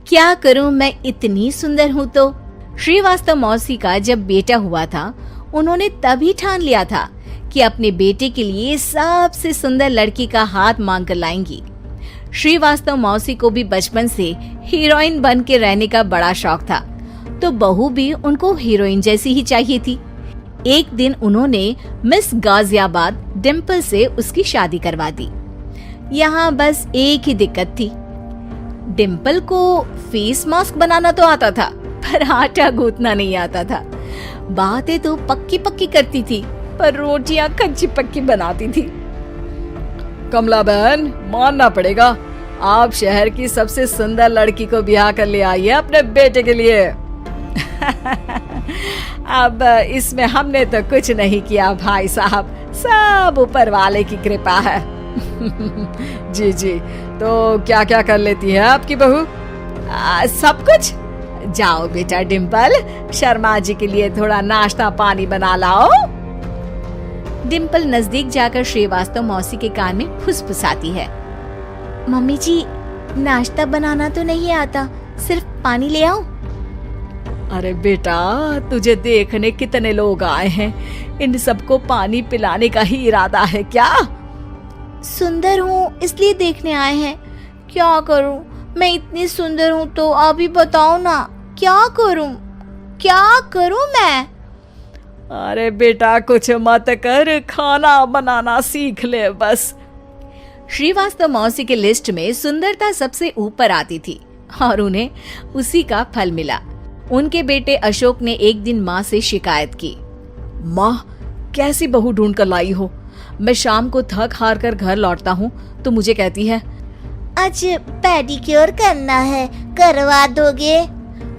क्या करूं, मैं इतनी सुंदर हूं तो। श्रीवास्तव मौसी का जब बेटा हुआ था, उन्होंने तभी ठान लिया था कि अपने बेटे के लिए सबसे सुंदर लड़की का हाथ मांग कर लाएंगी। श्रीवास्तव मौसी को भी बचपन से हीरोइन बन के रहने का बड़ा शौक था, तो बहू भी उनको हीरोइन जैसी ही चाहिए थी। एक दिन उन्होंने मिस गाजियाबाद डिम्पल से उसकी शादी करवा दी। यहाँ बस एक ही दिक्कत थी, डिम्पल को फेस मास्क बनाना तो आता था, पर आटा गूंथना नहीं आता था। बातें तो पक्की पक्की करती थी, पर रोटियां कच्ची पक्की बनाती थी। कमला बहन, मानना पड़ेगा, आप शहर की सबसे सुंदर लड़की को ब्याह कर ले आई है अपने बेटे के लिए। अब इसमें हमने तो कुछ नहीं किया भाई साहब, सब ऊपर वाले की कृपा है। जी जी, तो क्या क्या कर लेती है आपकी बहू? सब कुछ। जाओ बेटा डिम्पल, शर्मा जी के लिए थोड़ा नाश्ता पानी बना लाओ। डिम्पल नजदीक जाकर श्रीवास्तव मौसी के कान में फुसफुसाती है। मम्मी जी, नाश्ता बनाना तो नहीं आता, सिर्फ पानी ले आओ। अरे बेटा, तुझे देखने कितने लोग आए हैं, इन सबको पानी पिलाने का ही इरादा है क्या? सुंदर हूँ इसलिए देखने आए हैं। क्या करूँ, मैं इतनी सुंदर हूँ तो आप ही बताओ ना, क्या करूँ मैं? अरे बेटा, कुछ मत कर, खाना बनाना सीख ले बस। श्रीवास्तव मौसी के लिस्ट में सुंदरता सबसे ऊपर आती थी और उन्हें उसी का फल मिला। उनके बेटे अशोक ने एक दिन माँ से शिकायत की। माँ, कैसी बहू ढूंढ कर लाई हो? मैं शाम को थक हार कर घर लौटता हूँ तो मुझे कहती है, आज पेडिक्योर करना है, करवा दोगे?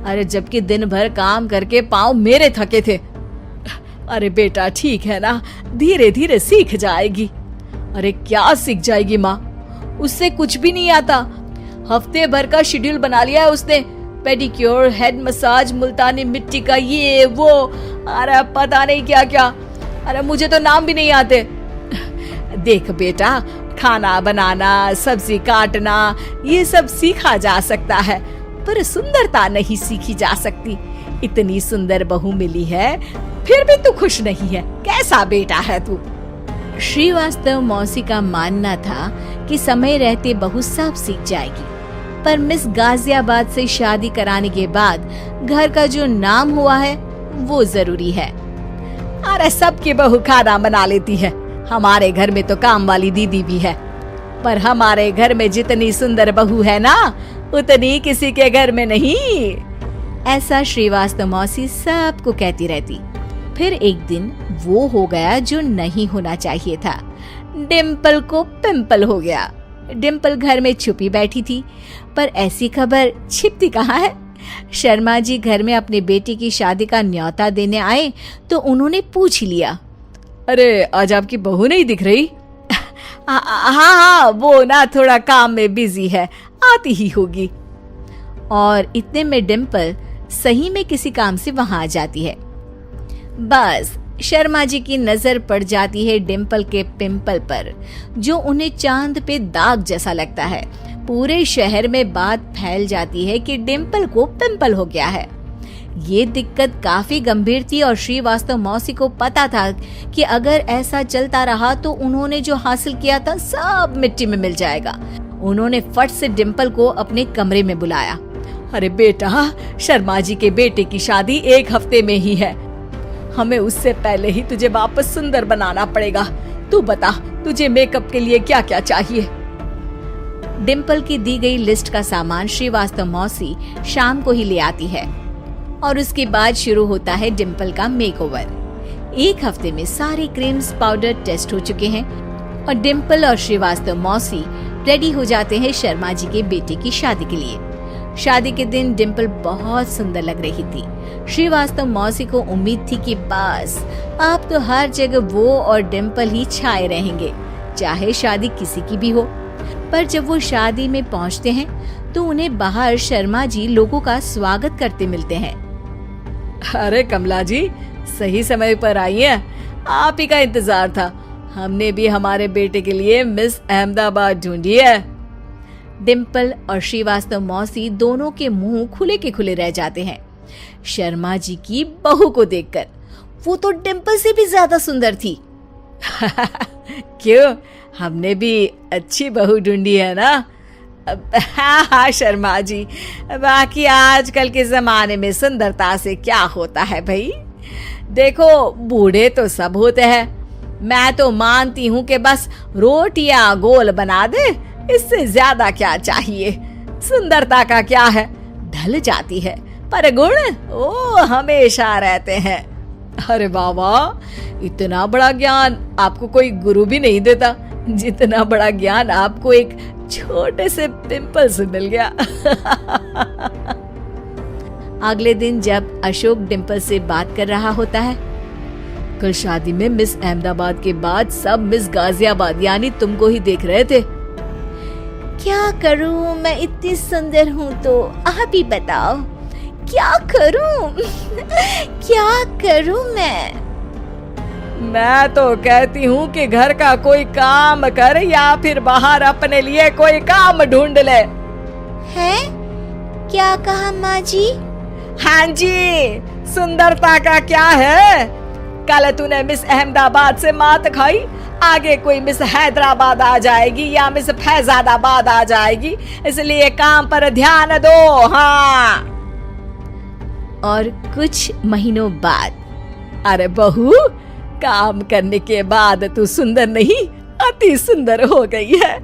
अरे जबकि दिन भर काम करके पाँव मेरे थके थे। अरे बेटा ठीक है ना, धीरे धीरे सीख जाएगी। अरे क्या सीख जाएगी माँ, उससे कुछ भी नहीं आता। हफ्ते भर का शेड्यूल बना लिया है उसने, पेडिक्योर, हेड मसाज, मुल्तानी मिट्टी का ये वो, अरे पता नहीं क्या क्या। अरे मुझे तो नाम भी नहीं आते। देख बेटा, खाना बनाना, सब्जी काटना, ये सब सीखा जा सकता है, पर सुंदरता नहीं सीखी जा सकती। इतनी सुंदर बहू मिली है, फिर भी तू खुश नहीं है, कैसा बेटा है तू? श्रीवास्तव मौसी का मानना था कि समय रहते बहू सब सीख जाएगी, पर मिस गाजियाबाद से शादी कराने के बाद घर का जो नाम हुआ है वो जरूरी है। अरे सबकी बहू खाना बना लेती है, हमारे घर में तो काम वाली दीदी भी है, पर हमारे घर में जितनी सुंदर बहू है ना, उतनी किसी के घर में नहीं। ऐसा श्रीवास्तव मौसी सबको कहती रहती। फिर एक दिन वो हो गया जो नहीं होना चाहिए था, डिम्पल को पिंपल हो गया। डिम्पल घर में छुपी बैठी थी, पर ऐसी खबर छिपती कहाँ है। शर्मा जी घर में अपने बेटी की शादी का न्योता देने आए तो उन्होंने पूछ लिया, अरे आज आपकी बहू नहीं दिख रही? हाँ, वो ना थोड़ा काम में बिजी है, आती ही होगी। और इतने में डिम्पल सही में किसी काम से वहां आ जाती है। बस शर्मा जी की नजर पड़ जाती है डिम्पल के पिंपल पर, जो उन्हें चांद पे दाग जैसा लगता है। पूरे शहर में बात फैल जाती है कि डिम्पल को पिंपल हो गया है। ये दिक्कत काफी गंभीर थी और श्रीवास्तव मौसी को पता था कि अगर ऐसा चलता रहा तो उन्होंने जो हासिल किया था सब मिट्टी में मिल जाएगा। उन्होंने फट से डिम्पल को अपने कमरे में बुलाया। अरे बेटा, शर्मा जी के बेटे की शादी 1 हफ्ते में ही है, हमें उससे पहले ही तुझे वापस सुंदर बनाना पड़ेगा। तू बता, तुझे मेकअप के लिए क्या क्या चाहिए? डिम्पल की दी गई लिस्ट का सामान श्रीवास्तव मौसी शाम को ही ले आती है और उसके बाद शुरू होता है डिम्पल का मेकओवर। 1 हफ्ते में सारे क्रीम्स पाउडर टेस्ट हो चुके हैं और डिम्पल और श्रीवास्तव मौसी रेडी हो जाते हैं शर्मा जी के बेटे की शादी के लिए। शादी के दिन डिम्पल बहुत सुंदर लग रही थी। श्रीवास्तव मौसी को उम्मीद थी कि बस अब तो हर जगह वो और डिम्पल ही छाए रहेंगे, चाहे शादी किसी की भी हो। पर जब वो शादी में पहुंचते हैं तो उन्हें बाहर शर्मा जी लोगों का स्वागत करते मिलते हैं। अरे कमला जी, सही समय पर आई हैं, आप ही का इंतजार था। हमने भी हमारे बेटे के लिए मिस अहमदाबाद ढूंढी है। डिम्पल और श्रीवास्तव मौसी दोनों के मुंह खुले के खुले रह जाते हैं शर्मा जी की बहू को देखकर। वो तो डिम्पल से भी ज्यादा सुंदर थी। क्यों, हमने भी अच्छी बहू ढूंढी है ना? हाँ हाँ शर्मा जी, बाकी आजकल के जमाने में सुंदरता से क्या होता है भाई। देखो, बूढ़े तो सब होते हैं। मैं तो मानती हूँ कि बस रोटियां गोल बना दे, इससे ज्यादा क्या चाहिए। सुंदरता का क्या है, ढल जाती है, पर गुण ओ हमेशा रहते हैं। अरे बाबा, इतना बड़ा ज्ञान आपको कोई गुरु भी नहीं देता जितना बड़ा ज्ञान आपको एक छोटे से पिंपल से मिल गया। अगले दिन जब अशोक डिम्पल से बात कर रहा होता है, कल शादी में मिस अहमदाबाद के बाद सब मिस गाजियाबाद यानी तुमको ही देख रहे थे। क्या करूं, मैं इतनी सुंदर हूं तो आप ही बताओ क्या करूं। क्या करूं मैं तो कहती हूँ कि घर का कोई काम कर या फिर बाहर अपने लिए कोई काम ढूंढ ले। है? क्या कहा माँ जी? हाँ जी, सुंदरता का क्या है। कल तूने मिस अहमदाबाद से मात खाई, आगे कोई मिस हैदराबाद आ जाएगी या मिस फैजादाबाद आ जाएगी, इसलिए काम पर ध्यान दो। हाँ। और कुछ महीनों बाद, अरे बहू, काम करने के बाद तू सुंदर नहीं, अति सुंदर हो गई है।